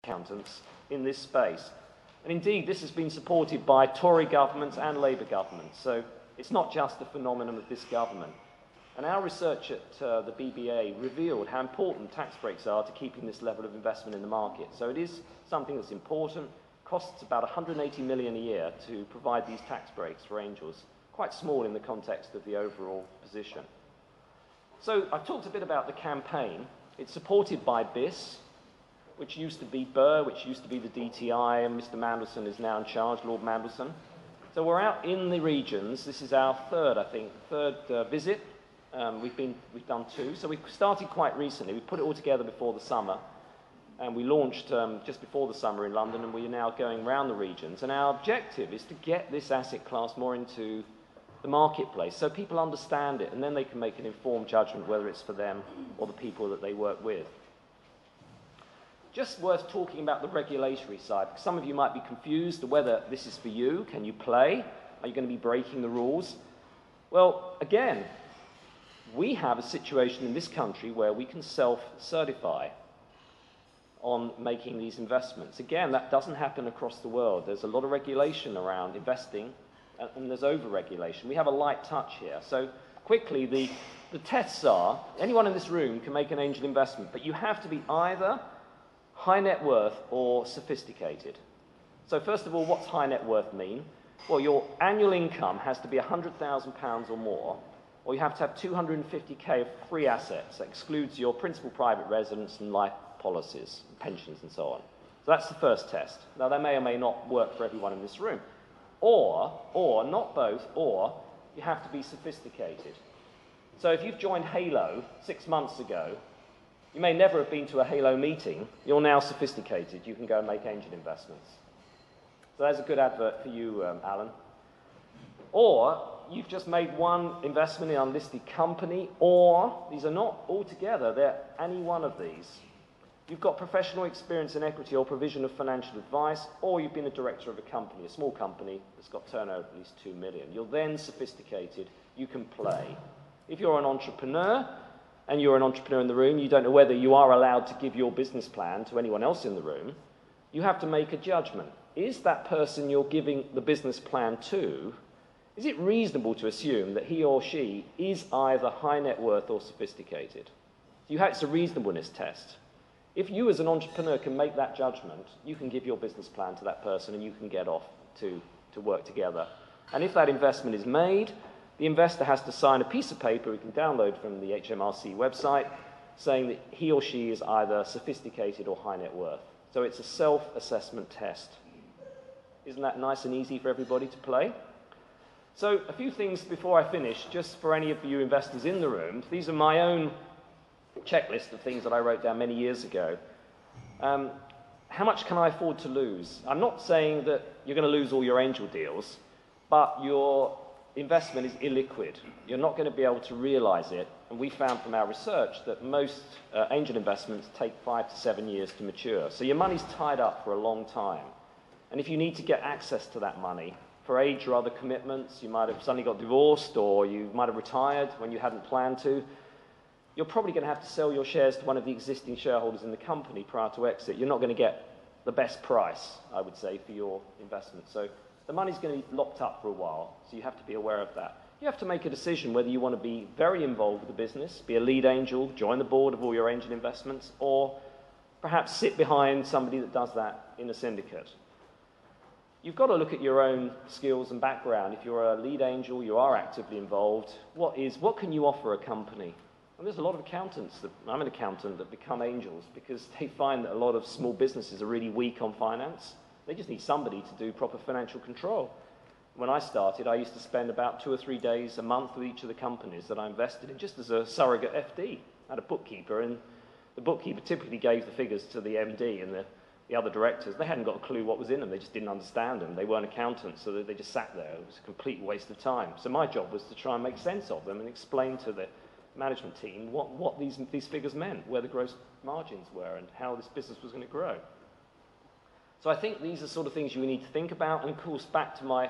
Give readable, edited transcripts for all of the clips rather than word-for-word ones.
accountants in this space. And indeed, this has been supported by Tory governments and Labour governments. So it's not just a phenomenon of this government. And our research at the BBAA revealed how important tax breaks are to keeping this level of investment in the market. So it is something that's important. Costs about 180 million a year to provide these tax breaks for angels. Quite small in the context of the overall position. So I've talked a bit about the campaign. It's supported by BIS, which used to be Burr, which used to be the DTI, and Mr. Mandelson is now in charge, Lord Mandelson. So we're out in the regions. This is our third visit. We've done two. So we started quite recently. We put it all together before the summer, and we launched just before the summer in London, and we are now going around the regions. And our objective is to get this asset class more into the marketplace so people understand it, and then they can make an informed judgment whether it's for them or the people that they work with. Just worth talking about the regulatory side, because some of you might be confused whether this is for you. Can you play? Are you going to be breaking the rules? Well, again, we have a situation in this country where we can self-certify on making these investments. Again, that doesn't happen across the world. There's a lot of regulation around investing, and there's over-regulation. We have a light touch here. So quickly, the tests are, anyone in this room can make an angel investment, but you have to be either high net worth or sophisticated. So first of all, what's high net worth mean? Well, your annual income has to be £100,000 or more, or you have to have 250k of free assets. That excludes your principal private residence and life policies, pensions and so on. So that's the first test. Now, that may or may not work for everyone in this room. Or, not both, or you have to be sophisticated. So if you've joined Halo 6 months ago, you may never have been to a Halo meeting. You're now sophisticated. You can go and make angel investments. So there's a good advert for you, Alan. Or you've just made one investment in an unlisted company, or these are not all together. They're any one of these. You've got professional experience in equity or provision of financial advice, or you've been a director of a company, a small company that's got turnover at least 2 million. You're then sophisticated. You can play. If you're an entrepreneur, and you're an entrepreneur in the room, you don't know whether you are allowed to give your business plan to anyone else in the room, you have to make a judgment. Is that person you're giving the business plan to, is it reasonable to assume that he or she is either high net worth or sophisticated? It's a reasonableness test. If you as an entrepreneur can make that judgment, you can give your business plan to that person and you can get off to work together. And if that investment is made, the investor has to sign a piece of paper we can download from the HMRC website saying that he or she is either sophisticated or high net worth. So it's a self-assessment test. Isn't that nice and easy for everybody to play? So a few things before I finish, just for any of you investors in the room. These are my own checklist of things that I wrote down many years ago. How much can I afford to lose? I'm not saying that you're going to lose all your angel deals, but your investment is illiquid. You're not going to be able to realize it. And we found from our research that most angel investments take 5 to 7 years to mature. So your money's tied up for a long time. And if you need to get access to that money for age or other commitments, you might have suddenly got divorced or you might have retired when you hadn't planned to, you're probably going to have to sell your shares to one of the existing shareholders in the company prior to exit. You're not going to get the best price, I would say, for your investment. So the money's going to be locked up for a while, so you have to be aware of that. You have to make a decision whether you want to be very involved with the business, be a lead angel, join the board of all your angel investments, or perhaps sit behind somebody that does that in a syndicate. You've got to look at your own skills and background. If you're a lead angel, you are actively involved. What can you offer a company? And there's a lot of accountants, I'm an accountant, that become angels because they find that a lot of small businesses are really weak on finance. They just need somebody to do proper financial control. When I started, I used to spend about 2 or 3 days a month with each of the companies that I invested in, just as a surrogate FD. I had a bookkeeper, and the bookkeeper typically gave the figures to the MD and the other directors. They hadn't got a clue what was in them. They just didn't understand them. They weren't accountants, so they just sat there. It was a complete waste of time. So my job was to try and make sense of them and explain to the management team what these figures meant, where the gross margins were, and how this business was going to grow. So I think these are sort of things you need to think about. And of course, back to my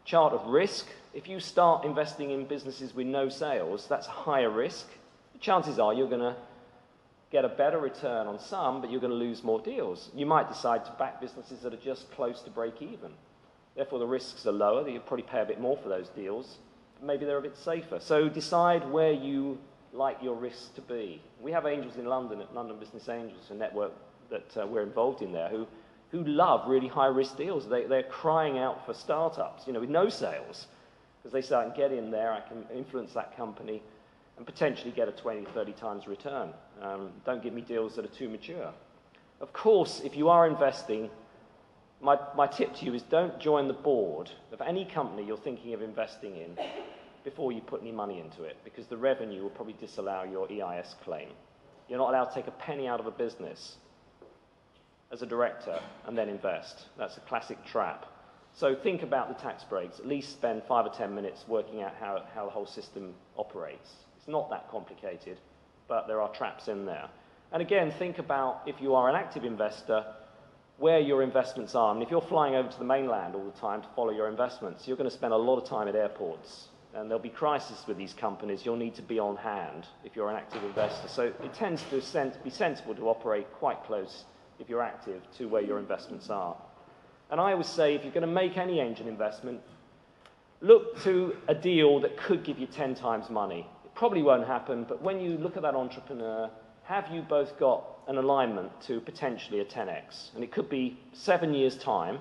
chart of risk, if you start investing in businesses with no sales, that's a higher risk. The chances are you're going to get a better return on some, but you're going to lose more deals. You might decide to back businesses that are just close to break even. Therefore, the risks are lower. You'll probably pay a bit more for those deals. Maybe they're a bit safer. So decide where you like your risks to be. We have angels in London, at London Business Angels, a network that we're involved in there, who love really high-risk deals. They're crying out for startups, with no sales, because they say, I can get in there, I can influence that company, and potentially get a 20, 30 times return. Don't give me deals that are too mature. Of course, if you are investing, my tip to you is don't join the board of any company you're thinking of investing in before you put any money into it, because the revenue will probably disallow your EIS claim. You're not allowed to take a penny out of a business as a director and then invest. That's a classic trap. So think about the tax breaks. At least spend 5 or 10 minutes working out how the whole system operates. It's not that complicated, but there are traps in there. And again, think about, if you are an active investor, where your investments are. And if you're flying over to the mainland all the time to follow your investments, you're going to spend a lot of time at airports. And there'll be crises with these companies. You'll need to be on hand if you're an active investor. So it tends to be sensible to operate quite close, if you're active, to where your investments are. And I always say, if you're going to make any angel investment, look to a deal that could give you 10 times money. It probably won't happen, but when you look at that entrepreneur, have you both got an alignment to potentially a 10x? And it could be 7 years' time.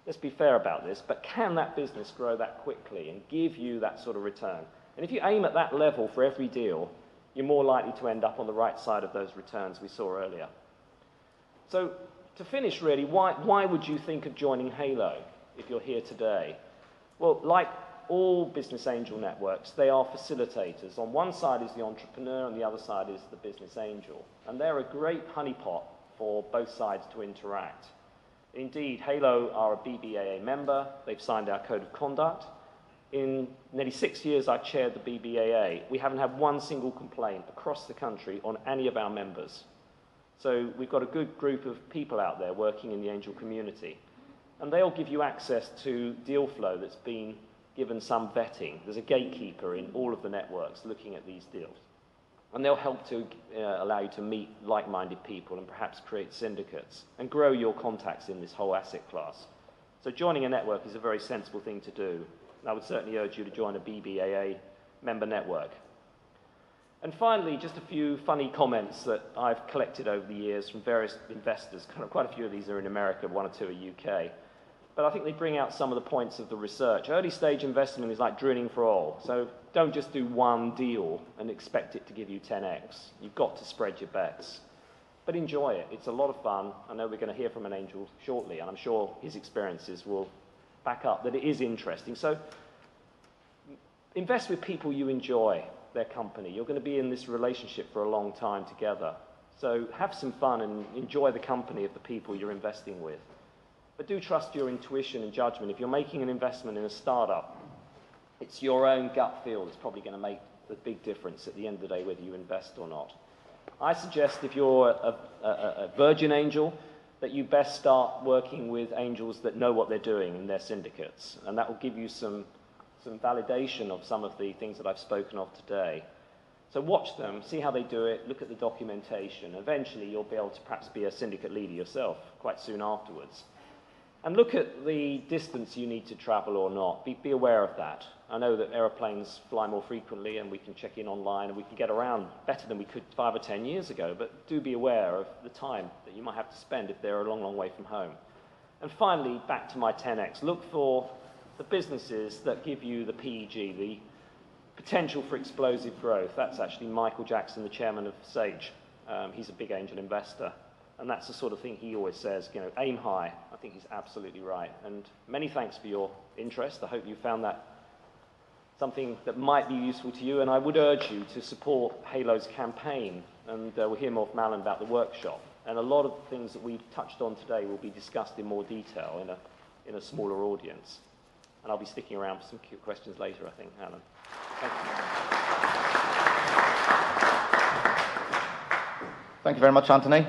Let's be fair about this, but can that business grow that quickly and give you that sort of return? And if you aim at that level for every deal, you're more likely to end up on the right side of those returns we saw earlier. So to finish, really, why would you think of joining Halo if you're here today? Well, like all business angel networks, they are facilitators. On one side is the entrepreneur, and the other side is the business angel. And they're a great honeypot for both sides to interact. Indeed, Halo are a BBAA member. They've signed our code of conduct. In nearly 6 years I've chaired the BBAA. We haven't had one single complaint across the country on any of our members. So we've got a good group of people out there working in the angel community. And they'll give you access to deal flow that's been given some vetting. There's a gatekeeper in all of the networks looking at these deals. And they'll help to allow you to meet like-minded people and perhaps create syndicates and grow your contacts in this whole asset class. So joining a network is a very sensible thing to do. And I would certainly urge you to join a BBAA member network. And finally, just a few funny comments that I've collected over the years from various investors. Quite a few of these are in America, 1 or 2 are UK. But I think they bring out some of the points of the research. Early stage investment is like drilling for oil. So don't just do one deal and expect it to give you 10x. You've got to spread your bets. But enjoy it. It's a lot of fun. I know we're going to hear from an angel shortly, and I'm sure his experiences will back up that it is interesting. So invest with people you enjoy their company. You're going to be in this relationship for a long time together. So have some fun and enjoy the company of the people you're investing with. But do trust your intuition and judgment. If you're making an investment in a startup, it's your own gut feel that's probably going to make the big difference at the end of the day, whether you invest or not. I suggest if you're a virgin angel, that you best start working with angels that know what they're doing in their syndicates. And that will give you some validation of some of the things that I've spoken of today. So watch them, see how they do it, look at the documentation. Eventually, you'll be able to perhaps be a syndicate leader yourself quite soon afterwards. And look at the distance you need to travel or not. Be aware of that. I know that aeroplanes fly more frequently and we can check in online and we can get around better than we could 5 or 10 years ago, but do be aware of the time that you might have to spend if they're a long, long way from home. And finally, back to my 10x. Look for the businesses that give you the PEG, the potential for explosive growth. That's actually Michael Jackson, the chairman of Sage. He's a big angel investor. And that's the sort of thing he always says, aim high. I think he's absolutely right. And many thanks for your interest. I hope you found that something that might be useful to you. And I would urge you to support Halo's campaign. And we'll hear more from Alan about the workshop. And a lot of the things that we've touched on today will be discussed in more detail in a smaller audience. And I'll be sticking around for some questions later, I think, Alan. Thank you. Thank you very much, Anthony.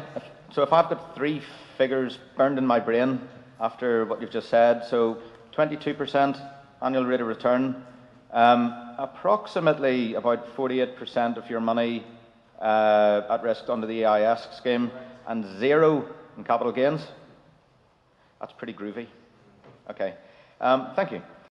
So if I've got 3 figures burned in my brain after what you've just said, so 22% annual rate of return, approximately about 48% of your money at risk under the EIS scheme, and 0 in capital gains. That's pretty groovy. Okay. Thank you.